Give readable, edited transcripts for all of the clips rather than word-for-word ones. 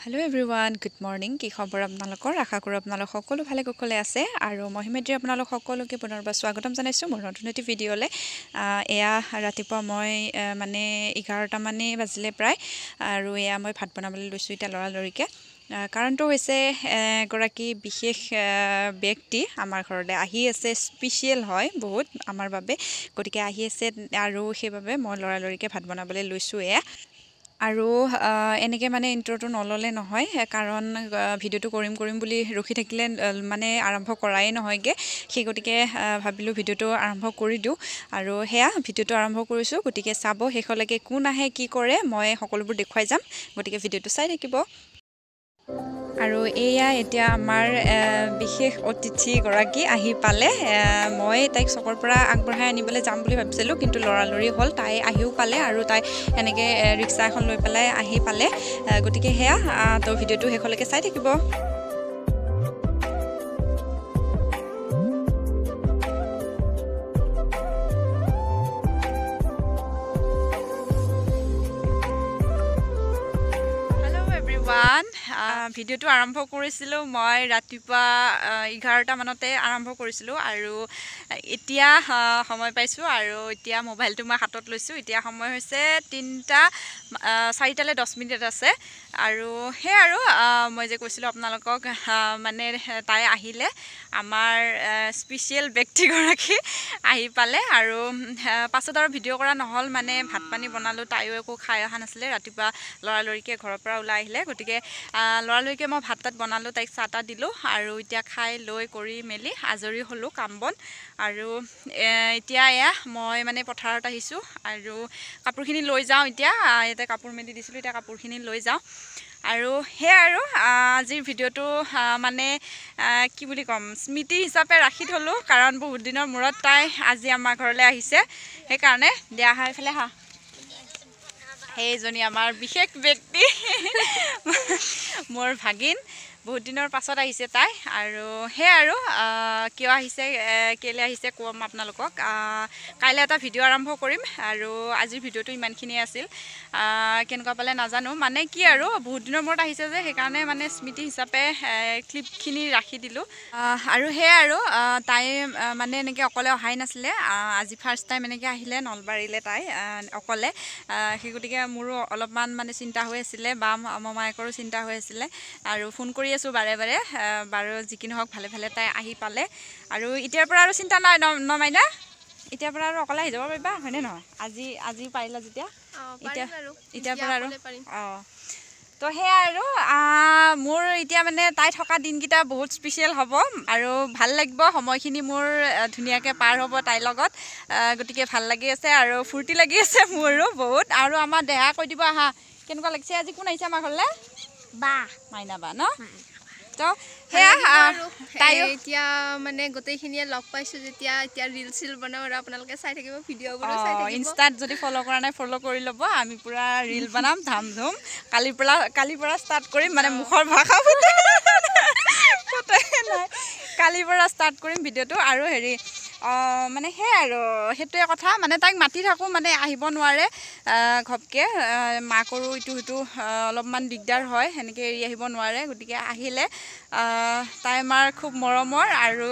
Hello everyone, good morning. কি খবৰ আপোনালোকৰ? আশা কৰোঁ আপোনালোক সকলো ভালে কুশলে আছে আৰু মহিমেদ্ৰী আপোনালোক সকলোকে পুনৰবাৰ স্বাগতম জনাইছোঁ মোৰ নতুন এটি ভিডিঅ'লে। এয়া ৰাতিপুৱা মই মানে 11টা মানে বাজিলে প্ৰায় আৰু এয়া মই ভাত বনাবলৈ লৈছোঁ এতিয়া লৰালৰিকে। কাৰণটো হৈছে এগৰাকী বিশেষ ব্যক্তি আমাৰ ঘৰলৈ আহি আছে, স্পেচিয়েল হয় বহুত আমাৰ বাবে, গতিকে আহি আছে আৰু সেইবাবে মই লৰালৰিকে ভাত বনাবলৈ লৈছোঁ এয়া। আৰু এনেকৈ মানে ইন্ট্ৰটো নল'লে নহয়, কাৰণ ভিডিঅ'টো কৰিম বুলি ৰখি থাকিলে মানে আৰম্ভ কৰাই নহয়গৈ, সেই গতিকে ভাবিলোঁ ভিডিঅ'টো আৰম্ভ কৰি দিওঁ আৰু সেয়া ভিডিঅ'টো আৰম্ভ কৰিছোঁ। গতিকে চাব শেষলৈকে কোন আহে কি কৰে মই সকলোবোৰ দেখুৱাই যাম, গতিকে ভিডিঅ'টো চাই থাকিব। আৰু এয়া এতিয়া আমাৰ বিশেষ অতিথিগৰাকী আহি পালে। মই তাইক চকৰ পৰা আগবঢ়াই আনিবলৈ যাম বুলি ভাবিছিলোঁ, কিন্তু লৰালৰি হ'ল, তাই আহিও পালে আৰু তাই এনেকৈ ৰিক্সা এখন লৈ পেলাই আহি পালে। গতিকে সেয়া তো ভিডিঅ'টো শেষলৈকে চাই থাকিব। ভিডিঅ'টো আৰম্ভ কৰিছিলোঁ মই ৰাতিপুৱা 11টা মানতে আৰম্ভ কৰিছিলোঁ আৰু এতিয়া সময় পাইছোঁ আৰু এতিয়া মোবাইলটো মই হাতত লৈছোঁ। এতিয়া সময় হৈছে 4টালৈ 10 মিনিট আছে আৰু সেয়া আৰু মই যে কৈছিলোঁ আপোনালোকক মানে তাই আহিলে, আমাৰ স্পেচিয়েল ব্যক্তিগৰাকী আহি পালে আৰু পাছত আৰু ভিডিঅ' কৰা নহ'ল, মানে ভাত পানী বনালোঁ, তাইও একো খাই অহা নাছিলে, ৰাতিপুৱা লৰালৰিকৈ ঘৰৰ পৰা ওলাই আহিলে। গতিকে লৰালৰিকৈ মই ভাত তাত বনালোঁ, তাইক চাহ তাহ দিলোঁ আৰু এতিয়া খাই লৈ কৰি মেলি আজৰি হ'লোঁ কাম বন। আৰু এতিয়া এয়া মই মানে পথাৰত আহিছোঁ আৰু কাপোৰখিনি লৈ যাওঁ। এতিয়া ইয়াতে কাপোৰ মেলি দিছিলোঁ, এতিয়া কাপোৰখিনি লৈ যাওঁ আৰু সেয়া আৰু আজিৰ ভিডিঅ'টো মানে কি বুলি ক'ম, স্মৃতি হিচাপে ৰাখি থ'লোঁ, কাৰণ বহুত দিনৰ মূৰত তাই আজি আমাৰ ঘৰলৈ আহিছে, সেইকাৰণে দিয়া হয় এইফালে হা। সেইজনী আমাৰ বিশেষ ব্যক্তি মোৰ ভাগিন, বহুত দিনৰ পাছত আহিছে তাই। আৰু সেয়া আৰু কিয় আহিছে কেলৈ আহিছে ক'ম আপোনালোকক, কাইলৈ এটা ভিডিঅ' আৰম্ভ কৰিম আৰু আজিৰ ভিডিঅ'টো ইমানখিনিয়ে আছিল। কেনেকুৱা পালে নাজানো, মানে কি আৰু বহুত দিনৰ মূৰত আহিছে যে সেইকাৰণে মানে স্মৃতি হিচাপে ক্লিপখিনি ৰাখি দিলোঁ। আৰু সেয়া আৰু তাই মানে এনেকৈ অকলে অহাই নাছিলে, আজি ফাৰ্ষ্ট টাইম এনেকৈ আহিলে নলবাৰীলৈ তাই অকলে। সেই গতিকে মোৰো অলপমান মানে চিন্তা হৈ আছিলে, বা মমায়েকৰো চিন্তা হৈ আছিলে আৰু ফোন কৰি আছোঁ বাৰে বাৰে, বাৰু যি কি নহওক ভালে ভালে তাই আহি পালে আৰু এতিয়াৰ পৰা আৰু চিন্তা নাই ন মাইনা, এতিয়াৰ পৰা আৰু অকলে আহি যাব পাৰিবা, হয়নে নহয়? আজি পাৰিলা যেতিয়া এতিয়াৰ পৰা আৰু তো সেয়া আৰু মোৰ এতিয়া মানে তাই থকা দিনকেইটা বহুত স্পেচিয়েল হ'ব আৰু ভাল লাগিব, সময়খিনি মোৰ ধুনীয়াকৈ পাৰ হ'ব তাইৰ লগত। গতিকে ভাল লাগি আছে আৰু ফূৰ্তি লাগি আছে মোৰো বহুত। আৰু আমাৰ দেহা কৈ দিব আহা, কেনেকুৱা লাগিছে? আজি কোন আহিছে আমাৰ ঘৰলৈ? বা মাইনা বা ন? তো সেয়া তাই এতিয়া মানে গোটেইখিনিয়ে লগ পাইছোঁ যেতিয়া, এতিয়া ৰিল চিল বনাওঁ আৰু আপোনালোকে চাই থাকিব, ভিডিঅ'বোৰো চাই থাকিব। ইনষ্টাত যদি ফ'ল' কৰা নাই ফ'ল' কৰি ল'ব, আমি পূৰা ৰিল বনাম ধাম ধুম, কালিৰ পৰা ষ্টাৰ্ট কৰিম, মানে মুখৰ ভাষা নাই, কালিৰ পৰা ষ্টাৰ্ট কৰিম ভিডিঅ'টো। আৰু হেৰি মানে সেয়াই আৰু সেইটোৱে কথা, মানে তাইক মাতি থাকোঁ, মানে আহিব নোৱাৰে ঘপকৈ, মাকৰো ইটো সিটো অলপমান দিগদাৰ হয়, সেনেকৈ এৰি আহিব নোৱাৰে। গতিকে আহিলে তাই আমাৰ খুব মৰমৰ আৰু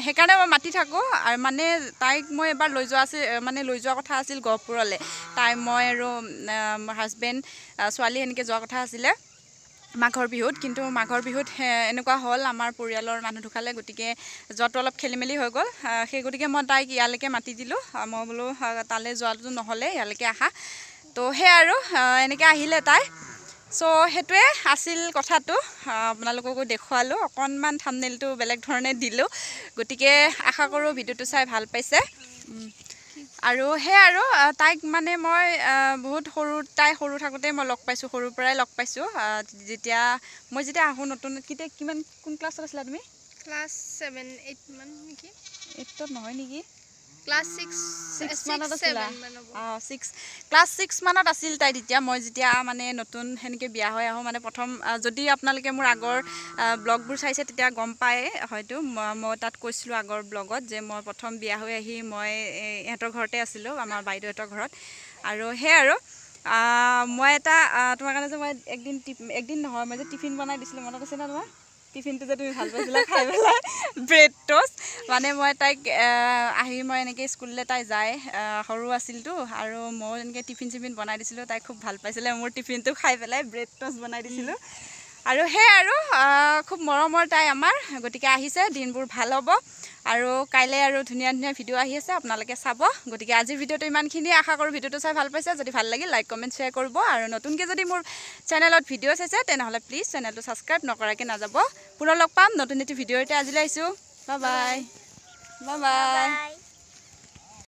সেইকাৰণে মই মাতি থাকোঁ। আৰু মানে তাইক মই এবাৰ লৈ যোৱা কথা আছিল গহপুৰলৈ, তাই মই আৰু হাজবেণ্ড ছোৱালী সেনেকৈ যোৱা কথা আছিলে মাঘৰ বিহুত, কিন্তু মাঘৰ বিহুত এনেকুৱা হ'ল আমাৰ পৰিয়ালৰ মানুহ ঢুকালে, গতিকে যোৱাটো অলপ খেলি মেলি হৈ গ'ল। সেই গতিকে মই তাইক ইয়ালৈকে মাতি দিলোঁ, মই বোলো তালৈ যোৱাটো নহ'লে ইয়ালৈকে আহা। তো সেয়া আৰু এনেকৈ আহিলে তাই। চ' সেইটোৱে আছিল কথাটো, আপোনালোককো দেখুৱালোঁ, অকণমান থাম্বনেইলটো বেলেগ ধৰণে দিলোঁ। গতিকে আশা কৰোঁ ভিডিঅ'টো চাই ভাল পাইছে। আৰু সেয়া আৰু তাইক মানে মই তাই সৰু থাকোঁতে মই লগ পাইছোঁ, সৰুৰ পৰাই লগ পাইছোঁ। যেতিয়া আহোঁ নতুন, কোন ক্লাছত আছিলা তুমি? ক্লাছ 7-8 মান নেকি? 8ত নহয় নেকি, ক্লাছ 6 মানত আছিলা? 6 ক্লাছ 6 মানত আছিল তাই তেতিয়া, মই যেতিয়া মানে নতুন সেনেকৈ বিয়া হৈ আহোঁ। মানে প্ৰথম যদি আপোনালোকে মোৰ আগৰ ব্লগবোৰ চাইছে তেতিয়া গম পায় হয়তো, মই তাত কৈছিলোঁ আগৰ ব্লগত যে মই প্ৰথম বিয়া হৈ আহি মই ইহঁতৰ ঘৰতে আছিলোঁ, আমাৰ বাইদেউহঁতৰ ঘৰত। আৰু সেয়া আৰু মই এটা তোমাৰ কাৰণে যে মই একদিন নহয় মই যে টিফিন বনাই দিছিলোঁ মনত আছে না তোমাৰ টিফিনটো যে তুমি ভাল পাইছিলা খাই পেলাই ব্ৰেড টোষ্ট মানে মই তাইক আহি মই এনেকৈ স্কুললৈ তাই যায় সৰু আছিলতো আৰু ময়ো এনেকৈ টিফিন বনাই দিছিলোঁ তাই খুব ভাল পাইছিলে মোৰ টিফিনটো খাই পেলাই ব্ৰেড টোষ্ট বনাই দিছিলোঁ আৰু সেই আৰু খুব মৰমৰ তাই আমাৰ গতিকে আহিছে দিনবোৰ ভাল হ'ব আৰু কাইলৈ আৰু ধুনীয়া ভিডিঅ' আহি আছে আপোনালোকে চাব গতিকে আজিৰ ভিডিঅ'টো ইমানখিনিয়ে আশা কৰোঁ ভিডিঅ'টো চাই ভাল পাইছে যদি ভাল লাগিল লাইক কমেণ্ট শ্বেয়াৰ কৰিব আৰু নতুনকৈ যদি মোৰ চেনেলত ভিডিঅ' চাইছে তেনেহ'লে প্লিজ চেনেলটো ছাবস্ক্ৰাইব নকৰাকৈ নাযাব পুনৰ লগ পাম নতুন এটি ভিডিঅ'তে আজিলৈ আহিছোঁ বাই বাই বাই বাই